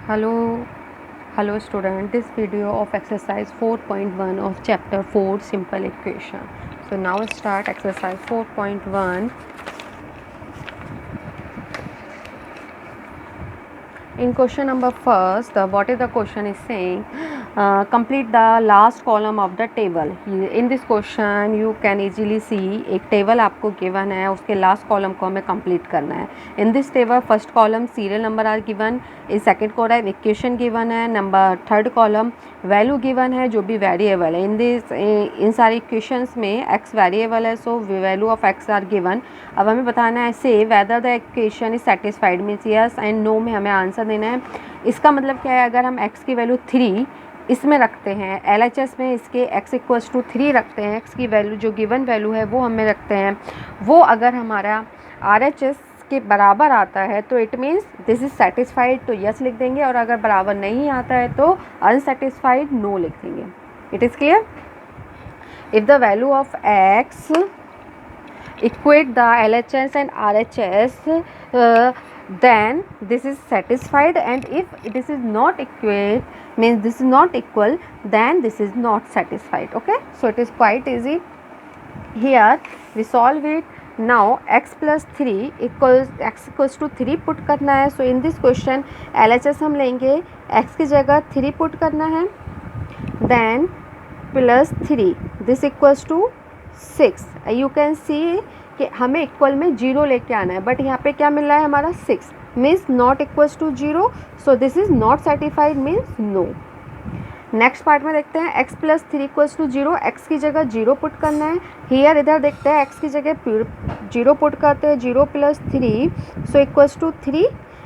Hello, hello student. This video of exercise 4.1 of chapter 4 simple equation. So now start exercise 4.1. In question number first, what is the question is saying? Complete the last column of the table. In this question you can easily see एक table आपको given है, उसके last column को हमें complete करना है. In this table first column serial number are given, in second column equation given है, number third column value given है जो भी वेरिएबल है. इन सारे इक्वेशंस में एक्स वेरिएबल है, so value of X are given. अब हमें बताना है से whether the equation is satisfied means yes and no में हमें आंसर देना है. इसका मतलब क्या है, अगर हम एक्स की वैल्यू 3 इसमें रखते हैं, LHS में इसके x इक्वल्स टू 3 रखते हैं, x की वैल्यू जो गिवन वैल्यू है वो हमें रखते हैं, वो अगर हमारा RHS के बराबर आता है तो it means this is satisfied, तो यस लिख देंगे, और अगर बराबर नहीं आता है तो अनसेटिस्फाइड नो लिख देंगे. It is clear. If the value of x equate the LHS and RHS, then this is satisfied, and if this is not equate means this is not equal, then this is not satisfied. Okay, so it is quite easy. Here we solve it. Now x plus 3 equals to 3 put करना है. So in this question LHS हम लेंगे, x की जगह 3 put करना है, then plus 3 this equals to 6. You can सी कि हमें इक्वल में 0 लेके आना है, बट यहाँ पे क्या मिल रहा है हमारा 6 means not equals to 0, so this is not satisfied means no. Next part में देखते हैं x plus 3 equals to 0, X की जगह 0 पुट करना है. हियर इधर देखते हैं x की जगह 0 पुट करते हैं, 0 plus 3 so equals to 3,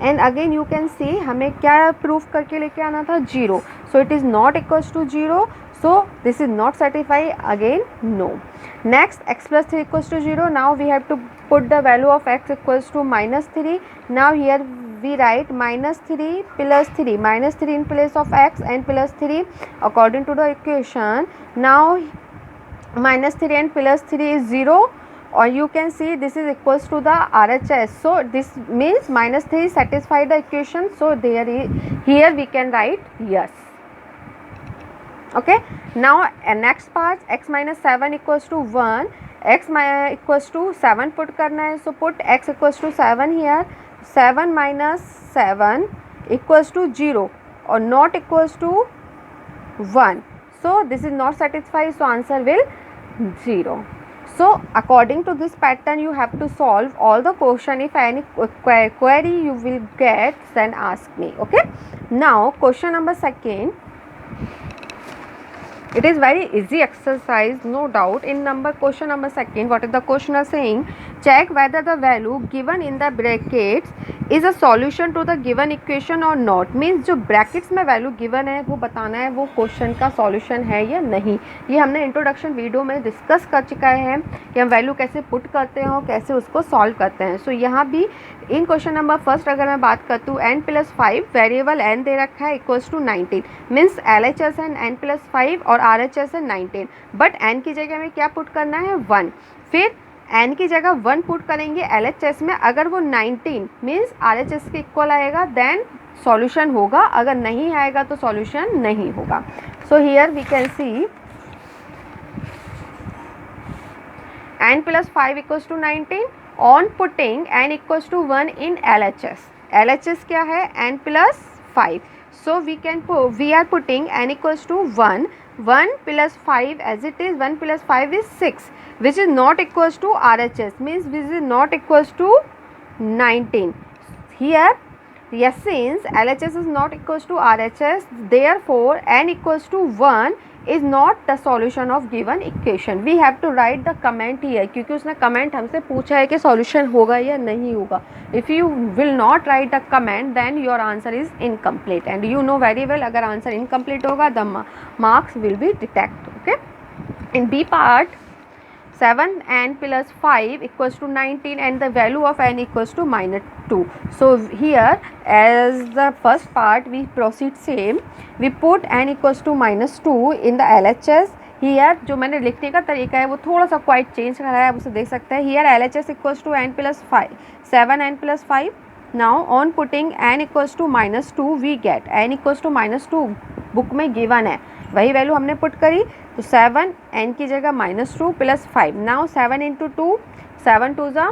and again you can see हमें क्या प्रूफ करके लेके आना था 0, so it is not equals to 0, so this is not satisfied, again no. Next x plus 3 equals to 0. Now we have to put the value of x equals to minus 3. Now here we write minus 3 plus 3, minus 3 in place of x and plus 3 according to the equation. Now minus 3 and plus 3 is 0, or you can see this is equals to the RHS, so this means minus 3 satisfy the equation, so here we can write yes. Okay, now next part x minus 7 equals to 1, x equals to 7 put करना है, so put x equals to 7 here, 7 minus 7 equals to 0 or not equals to 1, so this is not satisfied, so answer will 0. So according to this pattern you have to solve all the question. If any query you will get, then ask me. Okay, now question number second. It is very easy exercise, no doubt. In question number second, what is the questioner saying? Check whether the value given in the brackets is a solution to the given equation or not. Means जो brackets में value given है वो बताना है वो question का solution है या नहीं. ये हमने introduction video में discuss कर चुका है कि हम value कैसे put करते हैं और कैसे उसको solve करते हैं. So यहाँ भी इन क्वेश्चन नंबर फर्स्ट अगर मैं बात करती हूँ, n प्लस 5 वेरिएबल n दे रखा है इक्वल्स टू 19, मीन्स LHS है n प्लस 5 और RHS है 19, बट n की जगह में क्या पुट करना है 1, फिर n की जगह 1 पुट करेंगे LHS में, अगर वो 19 मीन्स RHS के इक्वल आएगा देन सॉल्यूशन होगा, अगर नहीं आएगा तो सॉल्यूशन नहीं होगा. So here we can see n plus 5 equals to 19 on putting n equals to 1 in LHS. LHS क्या है n plus 5, so we are putting n equals to 1, 1 plus 5 as it is, 1 plus 5 is 6, which is not equals to RHS, means this is not equals to 19. Here yes, since LHS is not equals to RHS, therefore n equals to 1 is not the solution of given equation. We have to write the comment here, क्योंकि उसने comment हमसे पूछा है कि solution होगा या नहीं होगा. If you will not write the comment, then your answer is incomplete, and you know very well अगर answer incomplete होगा the marks will be deducted. Okay, in B part 7n plus 5 equals to 19 and the value of n equals to minus 2. So here as the first part we proceed same, we put n equals to minus 2 in the LHS. Here जो मैंने लिखने का तरीका है वो थोड़ा सा quite change करा है, आप उसे देख सकते हैं. Here LHS equals to n plus 5, 7n plus 5 now on putting n equals to -2 we get n equals to -2 book में गिवन है, वही वैल्यू हमने पुट करी तो 7 n की जगह -2 प्लस 5. नाउ 7 इंटू 2, 7 2 ज़ा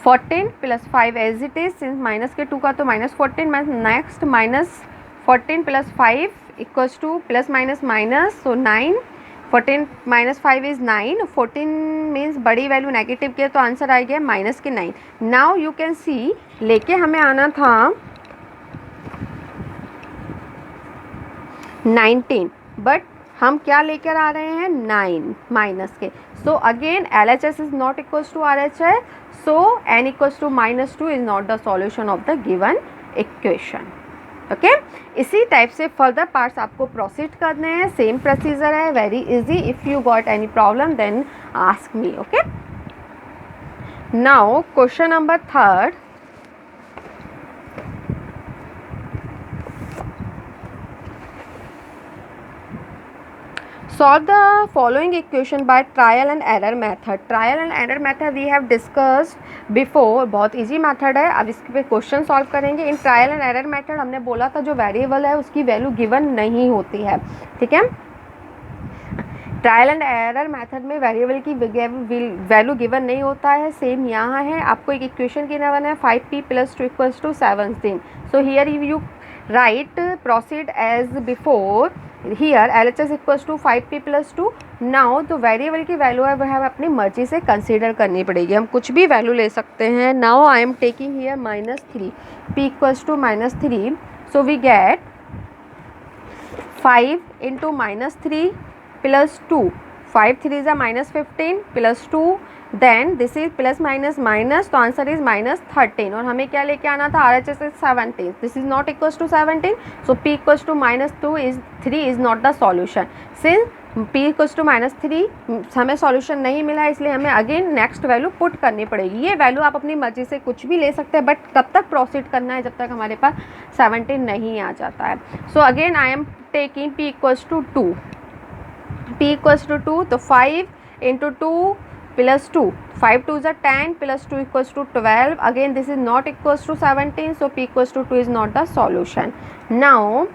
14 plus 5 as it is, since minus के 2 का तो -14. Next -14 plus 5 equals to plus minus minus, so 9. 14 minus 5 is 9. 14 means बड़ी वैल्यू नेगेटिव के, तो आंसर आ गया माइनस के 9. नाउ यू कैन सी लेके हमें आना था 19, बट हम क्या लेकर आ रहे हैं 9 माइनस के. So again LHS is not equals to RHS, so n equals to -2 is not the solution of the given equation. Okay, इसी टाइप से फर्दर पार्ट्स आपको प्रोसीड करने हैं. सेम प्रोसीजर है, very easy. If you got any problem then ask me. Okay, now question number 3. Solve the following equation by trial and error method. Trial and error method we have discussed before. बहुत easy method है. अब इसके पे question solve करेंगे. In trial and error method हमने बोला था जो वेरिएबल है उसकी वैल्यू गिवन नहीं होती है, ठीक है. ट्रायल एंड एरर मेथड में वेरिएबल की वैल्यू गिवन नहीं होता है. सेम यहाँ है, आपको एक इक्वेशन गिवन है 5p + 2 = 17. So here you right proceed as before. Here LHS equals to 5p + 2. Now तो वेरिएबल की वैल्यू है वह अपनी मर्जी से कंसीडर करनी पड़ेगी. हम कुछ भी वैल्यू ले सकते हैं. Now I am taking here -3, p equals to -3. So we get 5 into -3 + 2. 5 3 ज़ा -15 + 2. Then this is plus minus minus, तो आंसर इज -13. और हमें क्या लेके आना था RHS is 17. This is not equals to 17, so p equals to -2 is 3 is not the solution. Since p equals to -3 हमें solution नहीं मिला, इसलिए हमें अगेन नेक्स्ट वैल्यू पुट करनी पड़ेगी. ये वैल्यू आप अपनी मर्जी से कुछ भी ले सकते हैं, बट तब तक प्रोसीड करना है जब तक हमारे पास 17 नहीं आ जाता है. So again I am taking p equals to 2. p equals to 2, तो 5 इंटू 2 + 2. 5 2 ज़ा 10 + 2 = 12. Again this is not equals to 17, so p equals to 2 is not the solution. Now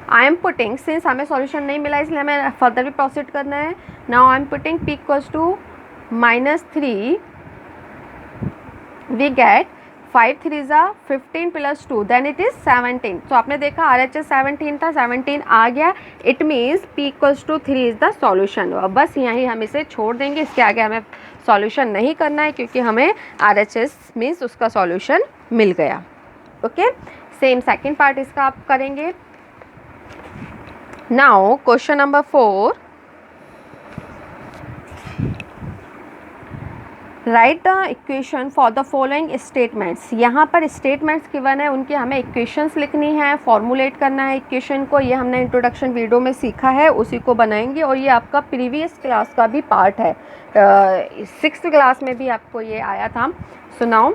I am putting, since हमें solution नहीं मिला इसलिए हमें further भी proceed करना है. Now I am putting p equals to -3. We get 5 3 ज़ा 15 + 2, then it is 17. तो आपने देखा RHS 17 था, 17 आ गया. It means p equals to 3 is the solution. बस यहीं हम इसे छोड़ देंगे, इसके आगे हमें सॉल्यूशन नहीं करना है क्योंकि हमें RHS मीन्स उसका सॉल्यूशन मिल गया. ओके, सेम सेकेंड पार्ट इसका आप करेंगे. Now question number 4. Right the equation for the following statements. यहाँ पर स्टेटमेंट्स गिवन है, उनके हमें इक्वेशंस लिखनी है, फॉर्मुलेट करना है इक्वेशन को. ये हमने इंट्रोडक्शन वीडियो में सीखा है, उसी को बनाएंगे. और ये आपका प्रीवियस क्लास का भी पार्ट है, 6th क्लास में भी आपको ये आया था. So now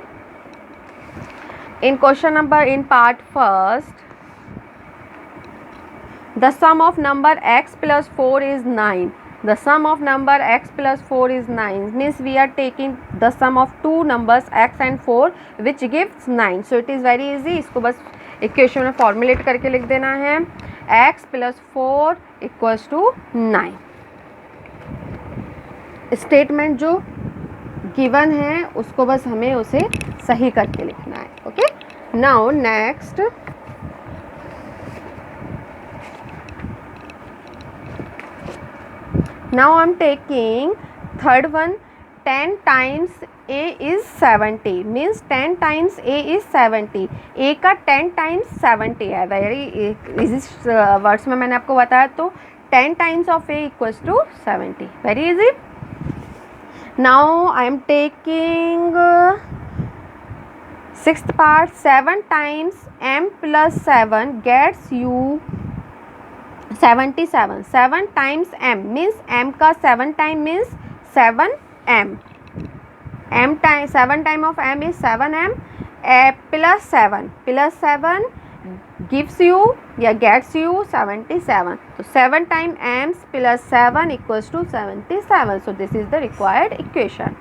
in question number in part first, the sum of number x + 4 is 9. The sum of number x + 4 is 9. Means we are taking the sum of two numbers x and 4 which gives 9. So it is very easy. इसको बस equation में formulate करके लिख देना है. x + 4 = 9. Statement जो given है उसको बस हमें उसे सही करके लिखना है. Okay, now next now I'm taking third one. 10 times a is 70. means 10 times a is 70. a का 10 times 70 है. वेरी इजी वर्ड्स में मैंने आपको बताया. तो 10 times of a equals to 70. Very easy. now I am taking 6th part. 7 times m + 7 gets you 77. 7 times m means m का 7 time means 7m. m time 7 time of m is 7m. +7 gives you या gets you 77. तो 7 time ems plus 7 equals to 77. So this is the required equation.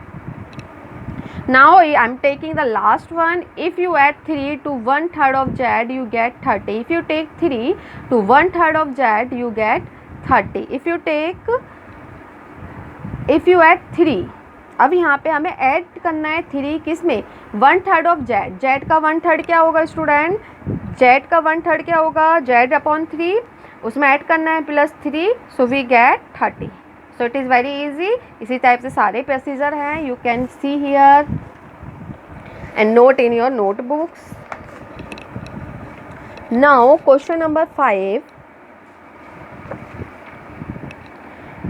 Now I'm taking the last one. If you add 3 to 1/3 of z, you get 30. If you take 3 to 1/3 of z, you get 30. If you add 3, अब यहाँ पे हमें add करना है 3 किस में, 1/3 of z. z का 1/3 क्या होगा स्टूडेंट, z का 1/3 क्या होगा, z/3, उसमें ऐड करना है +3. So we get 30. So it is very easy. इसी टाइप से सारे प्रोसीजर हैं. You can see here and note in your notebooks. Now question number 5.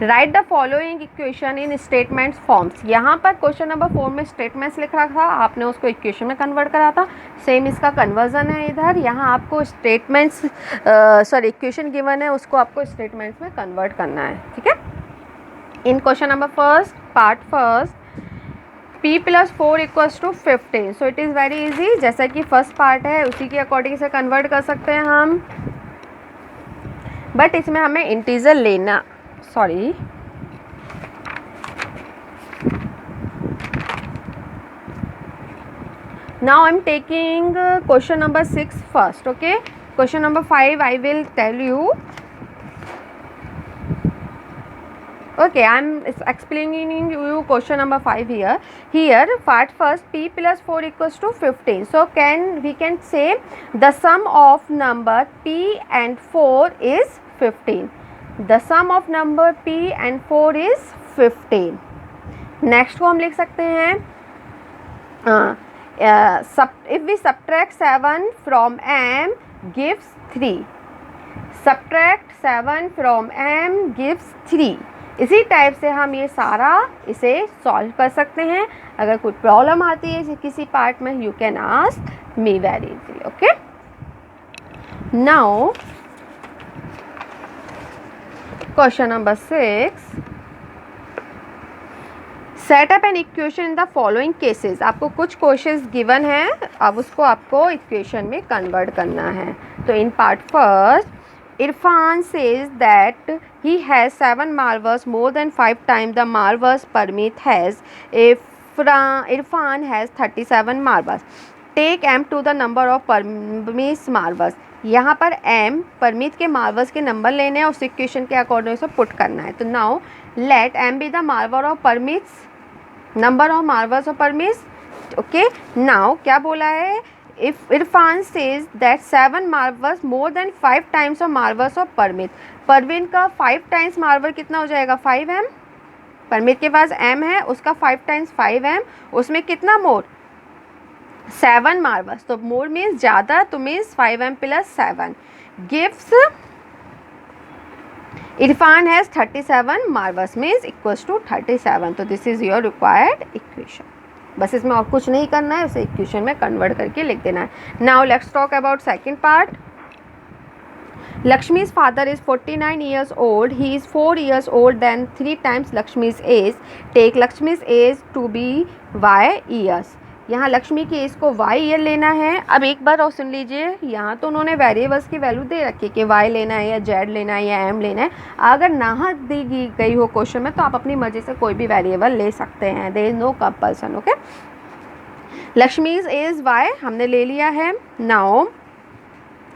Write the following equation in statements forms. यहाँ पर question number 4 में statements लिख रहा था, आपने उसको इक्वेशन में कन्वर्ट करा था. सेम इसका कन्वर्जन है इधर. यहाँ आपको स्टेटमेंट्स इक्वेशन गिवन है, उसको आपको स्टेटमेंट्स में कन्वर्ट करना है. ठीक है. In question number first, part first, p + 4 = 15. So it is very easy. जैसा कि फर्स्ट पार्ट है उसी के अकॉर्डिंग से कन्वर्ट कर सकते हैं हम, बट इसमें हमें इंटीजर लेना, sorry, now I'm taking question number 6 first. Okay, question number 5 I will tell you. Okay, I'm explaining you question number 5 here. Part first, p + 4 = 15. So we can say the sum of number p and 4 is 15. The sum of number p and 4 is 15. Next को हम लिख सकते हैं, if we subtract 7 from m gives 3. Subtract 7 from m gives 3. इसी type से हम ये सारा इसे सॉल्व कर सकते हैं. अगर कोई प्रॉब्लम आती है किसी पार्ट में, you can ask me very easily. Okay, now question number 6. Set up an equation in the following cases. आपको कुछ क्वेश्चंस गिवन है, अब उसको आपको इक्वेशन में कन्वर्ट करना है. तो इन part first, Irfan says that he has 7 marbles more than 5 times the marbles Parmeet has. Irfan has 37 marbles. Take m to the number of Parmeet's marbles. यहाँ पर m परमीत के मार्बल्स के नंबर लेने हैं, उस इक्वेशन के अकॉर्डिंग उसे put करना है. तो now let m be the marble of permits, number of marbles of permits. Okay, now क्या बोला है, if Irfan says that 7 marbles more than 5 times of marbles of Parmeet. Parveen का 5 टाइम्स मार्बल कितना हो जाएगा, 5m. परमीत के पास m है, उसका 5 टाइम्स 5m, उसमें कितना मोर, 7 मार्बल्स. तो मोर मीन्स ज़्यादा, तो means 5m + 7 gives Irfan has 37 marbles means equals to 37. तो this is your required equation. बस इसमें और कुछ नहीं करना है, उसे इक्वेशन में कन्वर्ट करके लिख देना है. Now let's talk about second part. Lakshmi's father is 49 years old. He is 4 years old than 3 times Lakshmi's age. Take Lakshmi's age to be y years. यहाँ लक्ष्मी की एज को y ईयर लेना है. अब एक बार और सुन लीजिए, यहाँ तो उन्होंने वेरिएबल्स की वैल्यू दे रखी है कि y लेना है या z लेना है या m लेना है. अगर ना दी गई हो क्वेश्चन में तो आप अपनी मर्जी से कोई भी वेरिएबल ले सकते हैं. There is no compulsion. Okay, Lakshmi's as y हमने ले लिया है. Now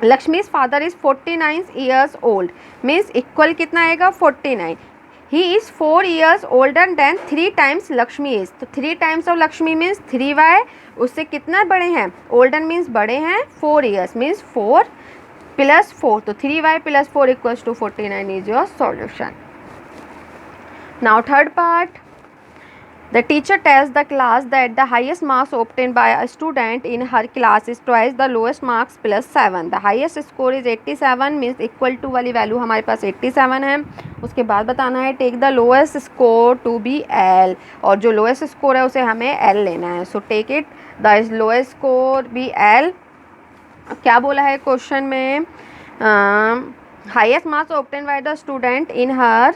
Lakshmi's father is 49 years old means equal कितना आएगा, 49. He is 4 years older than 3 times Lakshmi is. तो 3 times of Lakshmi means 3y, उससे कितना बड़े हैं, ओल्डर मीन्स बड़े हैं, 4 years मीन्स 4 + 4. तो 3y + 4 = 49 is your solution. Now third part. The teacher tells the class that the highest marks obtained by a student in her class is twice the lowest marks plus 7. The highest score is 87 means equal to वाली value हमारे पास 87 है. उसके बाद बताना है take the lowest score to be L, और जो लोएस्ट स्कोर है उसे हमें L लेना है. So take it the lowest score be L. क्या बोला है क्वेश्चन में, highest marks obtain by the student in her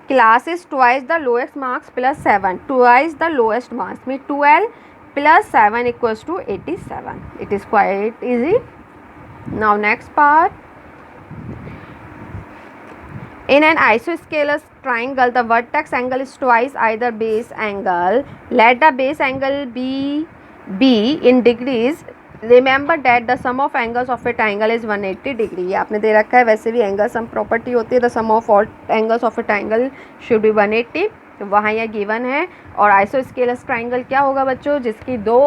class is twice the lowest marks plus 7. Twice the lowest marks means 12 plus 7 equals to 87. It is quite easy. Now next part. In an isosceles triangle, the vertex angle is twice either base angle. Let the base angle be in degrees. Remember that the sum of angles of a triangle is 180 degree. ये आपने दे रखा है. वैसे भी angle sum property होती है. The sum of all angles of a triangle should be 180. तो वहाँ यह गिवन है. और आइसोस्केलस ट्राइंगल क्या होगा बच्चों? जिसकी दो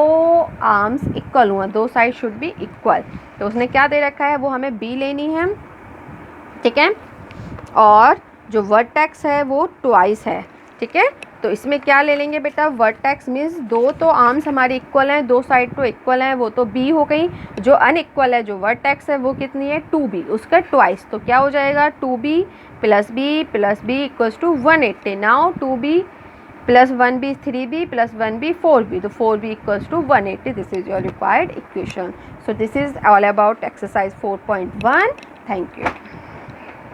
आर्म्स इक्वल हुआ, दो साइड शुड बी इक्वल. तो उसने क्या दे रखा है? वो हमें बी लेनी है. ठीक है. और जो वर्टेक्स है वो ट्वाइस है. ठीक है. तो इसमें क्या ले लेंगे बेटा? वर्टेक्स मीन्स दो तो आर्म्स हमारी इक्वल हैं, दो साइड तो इक्वल हैं, वो तो बी हो गई. जो अनइक्वल है, जो वर्टेक्स है, वो कितनी है? 2b. उसका ट्वाइस. तो क्या हो जाएगा? 2b plus b equals to 180. Now 2b plus 1b 3b plus 1b 4b. तो 4b equals to 180. This is your required equation. So this is all about exercise 4.1. Thank you.